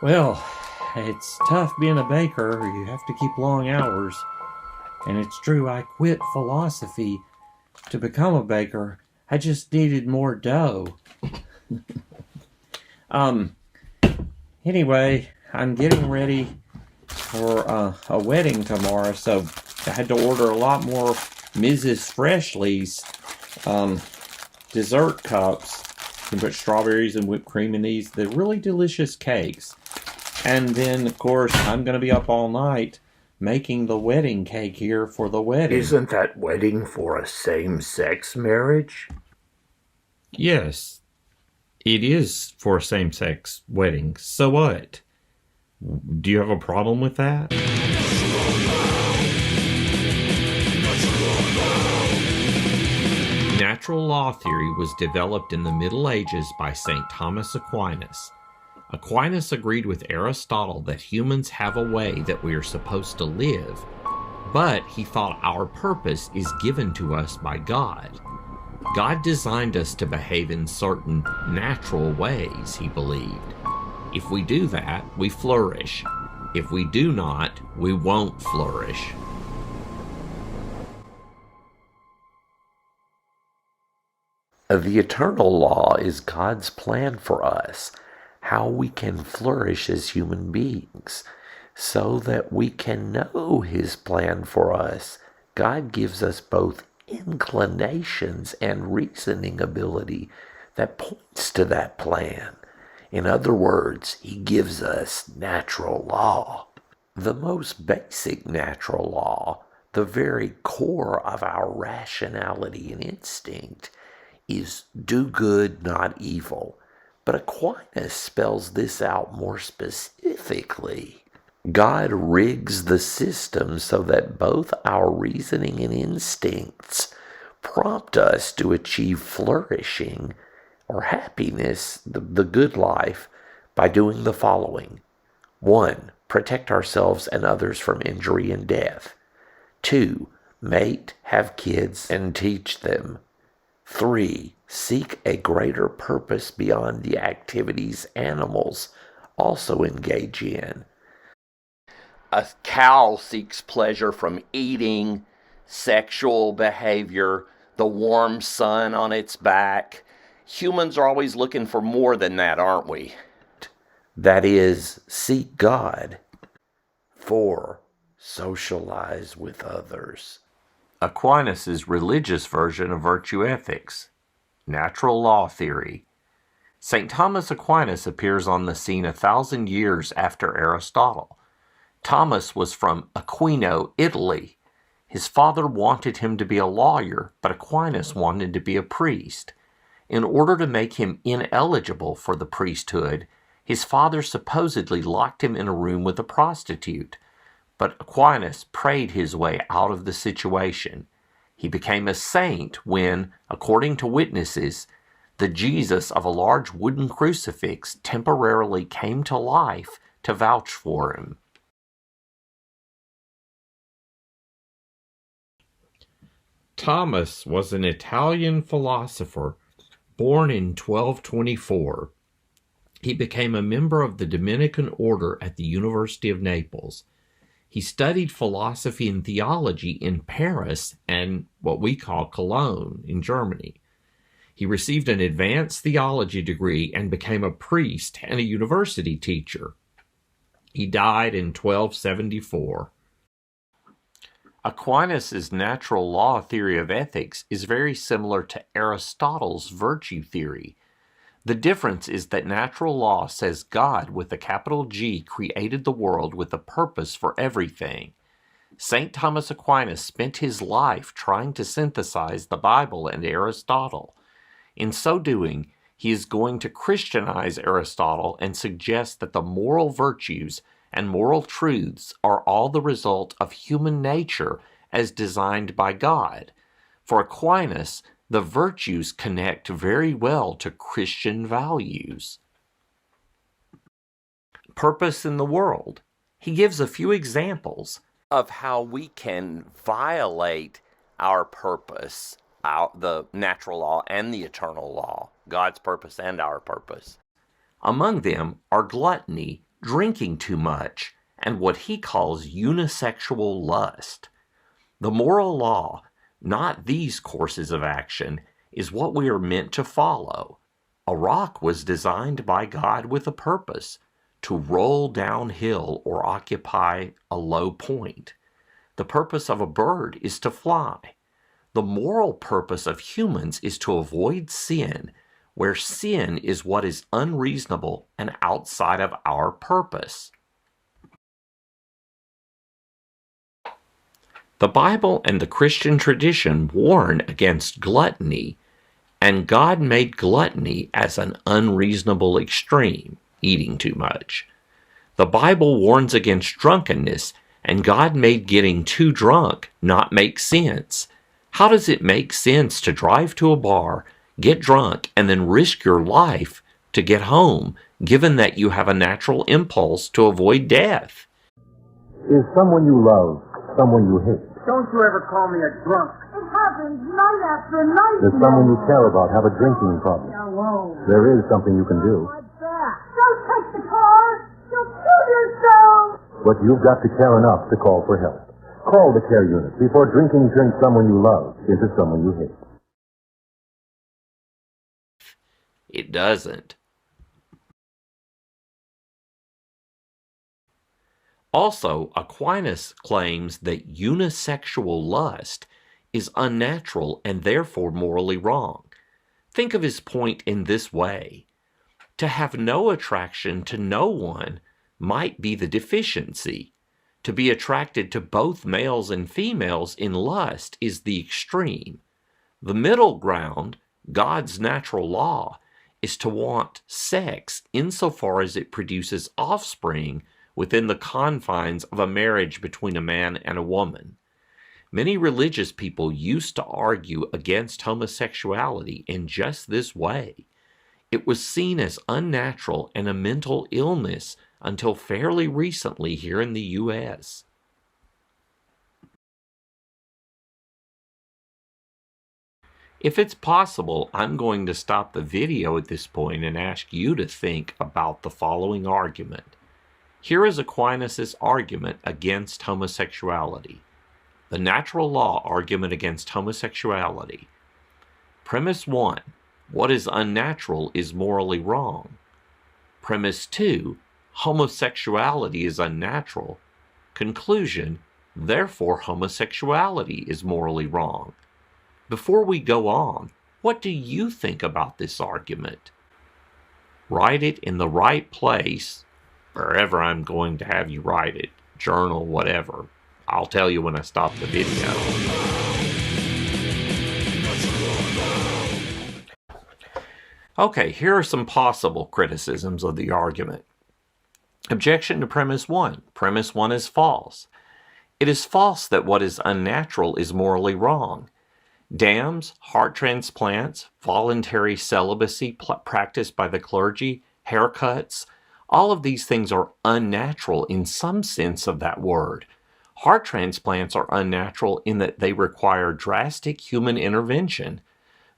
Well, it's tough being a baker. You have to keep long hours. And it's true, I quit philosophy to become a baker. I just needed more dough. Um, anyway, I'm getting ready for a wedding tomorrow, so I had to order a lot more Mrs. Freshly's dessert cups. You can put strawberries and whipped cream in these. They're really delicious cakes. And then, of course, I'm going to be up all night making the wedding cake here for the wedding. Isn't that wedding for a same-sex marriage? Yes, it is for a same-sex wedding. So what? Do you have a problem with that? Natural law theory was developed in the Middle Ages by St. Thomas Aquinas. Aquinas agreed with Aristotle that humans have a way that we are supposed to live, but he thought our purpose is given to us by God. God designed us to behave in certain natural ways, he believed. If we do that, we flourish. If we do not, we won't flourish. The eternal law is God's plan for us, how we can flourish as human beings. So that we can know His plan for us, God gives us both inclinations and reasoning ability that points to that plan. In other words, He gives us natural law. The most basic natural law, the very core of our rationality and instinct, is do good, not evil. But Aquinas spells this out more specifically. God rigs the system so that both our reasoning and instincts prompt us to achieve flourishing or happiness, the good life, by doing the following. 1. Protect ourselves and others from injury and death. 2. Mate, have kids, and teach them. 3. Seek a greater purpose beyond the activities animals also engage in. A cow seeks pleasure from eating, sexual behavior, the warm sun on its back. Humans are always looking for more than that, aren't we? That is, seek God. 4. Socialize with others. Aquinas' religious version of virtue ethics, natural law theory. St. Thomas Aquinas appears on the scene 1,000 years after Aristotle. Thomas was from Aquino, Italy. His father wanted him to be a lawyer, but Aquinas wanted to be a priest. In order to make him ineligible for the priesthood, his father supposedly locked him in a room with a prostitute. But Aquinas prayed his way out of the situation. He became a saint when, according to witnesses, the Jesus of a large wooden crucifix temporarily came to life to vouch for him. Thomas was an Italian philosopher born in 1224. He became a member of the Dominican order at the University of Naples. He studied philosophy and theology in Paris and what we call Cologne in Germany. He received an advanced theology degree and became a priest and a university teacher. He died in 1274. Aquinas' natural law theory of ethics is very similar to Aristotle's virtue theory. The difference is that natural law says God, with a capital G, created the world with a purpose for everything. St. Thomas Aquinas spent his life trying to synthesize the Bible and Aristotle. In so doing, he is going to Christianize Aristotle and suggest that the moral virtues and moral truths are all the result of human nature as designed by God. For Aquinas, the virtues connect very well to Christian values. Purpose in the world. He gives a few examples of how we can violate our purpose, the natural law and the eternal law, God's purpose and our purpose. Among them are gluttony, drinking too much, and what he calls unisexual lust. The moral law, not these courses of action, is what we are meant to follow. A rock was designed by God with a purpose, to roll downhill or occupy a low point. The purpose of a bird is to fly. The moral purpose of humans is to avoid sin, where sin is what is unreasonable and outside of our purpose. The Bible and the Christian tradition warn against gluttony, and God made gluttony as an unreasonable extreme, eating too much. The Bible warns against drunkenness, and God made getting too drunk not make sense. How does it make sense to drive to a bar, get drunk, and then risk your life to get home, given that you have a natural impulse to avoid death? Is someone you love someone you hate? Don't you ever call me a drunk. It happens night after night. Does someone you care about have a drinking problem? Hello. There is something you can do. What's that? Don't take the car. You'll kill yourself. But you've got to care enough to call for help. Call the care unit before drinking turns someone you love into someone you hate. It doesn't. Also, Aquinas claims that unisexual lust is unnatural and therefore morally wrong. Think of his point in this way. To have no attraction to no one might be the deficiency. To be attracted to both males and females in lust is the extreme. The middle ground, God's natural law, is to want sex insofar as it produces offspring within the confines of a marriage between a man and a woman. Many religious people used to argue against homosexuality in just this way. It was seen as unnatural and a mental illness until fairly recently here in the U.S. If it's possible, I'm going to stop the video at this point and ask you to think about the following argument. Here is Aquinas' argument against homosexuality. The natural law argument against homosexuality. Premise 1. What is unnatural is morally wrong. Premise 2. Homosexuality is unnatural. Conclusion. Therefore, homosexuality is morally wrong. Before we go on, what do you think about this argument? Write it in the right place, wherever I'm going to have you write it, journal, whatever. I'll tell you when I stop the video. Okay, here are some possible criticisms of the argument. Objection to premise 1. Premise 1 is false. It is false that what is unnatural is morally wrong. Dams, heart transplants, voluntary celibacy practiced by the clergy, haircuts, all of these things are unnatural in some sense of that word. Heart transplants are unnatural in that they require drastic human intervention.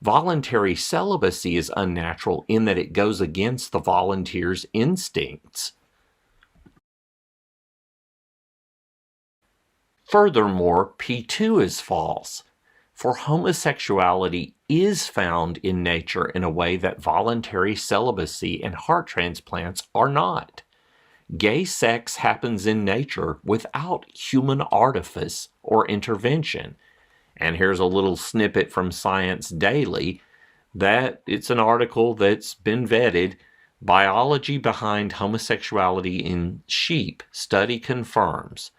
Voluntary celibacy is unnatural in that it goes against the volunteer's instincts. Furthermore, P2 is false, for homosexuality is found in nature in a way that voluntary celibacy and heart transplants are not. Gay sex happens in nature without human artifice or intervention. And here's a little snippet from Science Daily that it's an article that's been vetted. Biology behind homosexuality in sheep study confirms.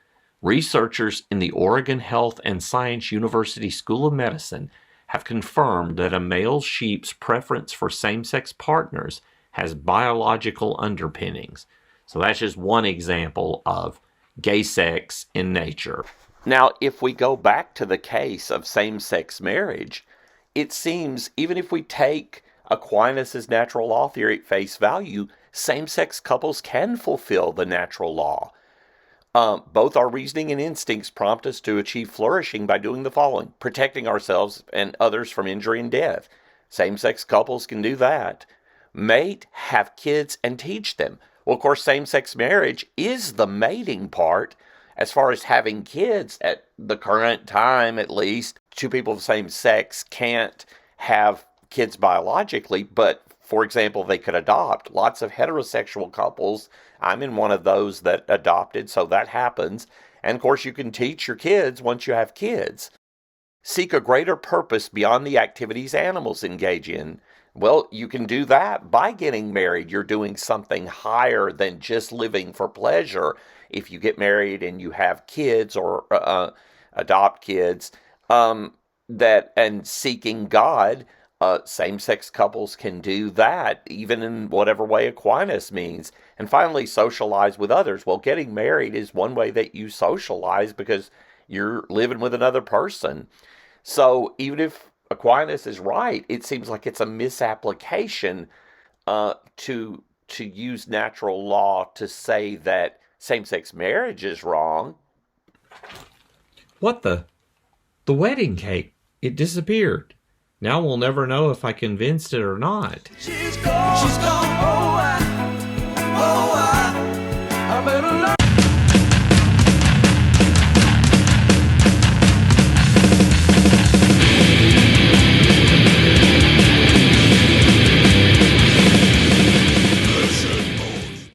Researchers in the Oregon Health and Science University School of Medicine have confirmed that a male sheep's preference for same-sex partners has biological underpinnings. So that's just one example of gay sex in nature. Now, if we go back to the case of same-sex marriage, it seems even if we take Aquinas' natural law theory at face value, same-sex couples can fulfill the natural law. Both our reasoning and instincts prompt us to achieve flourishing by doing the following: protecting ourselves and others from injury and death. Same-sex couples can do that. Mate, have kids, and teach them. Well, of course, same-sex marriage is the mating part. As far as having kids, at the current time at least, two people of the same sex can't have kids biologically, but for example, they could adopt. Lots of heterosexual couples, I'm in one of those that adopted, so that happens. And of course, you can teach your kids once you have kids. Seek a greater purpose beyond the activities animals engage in. Well, you can do that by getting married. You're doing something higher than just living for pleasure. If you get married and you have kids or adopt kids, that and seeking God, same-sex couples can do that, even in whatever way Aquinas means. And finally, socialize with others. Well, getting married is one way that you socialize because you're living with another person. So even if Aquinas is right, it seems like it's a misapplication to use natural law to say that same-sex marriage is wrong. What the? The wedding cake. It disappeared. Now we'll never know if I convinced it or not.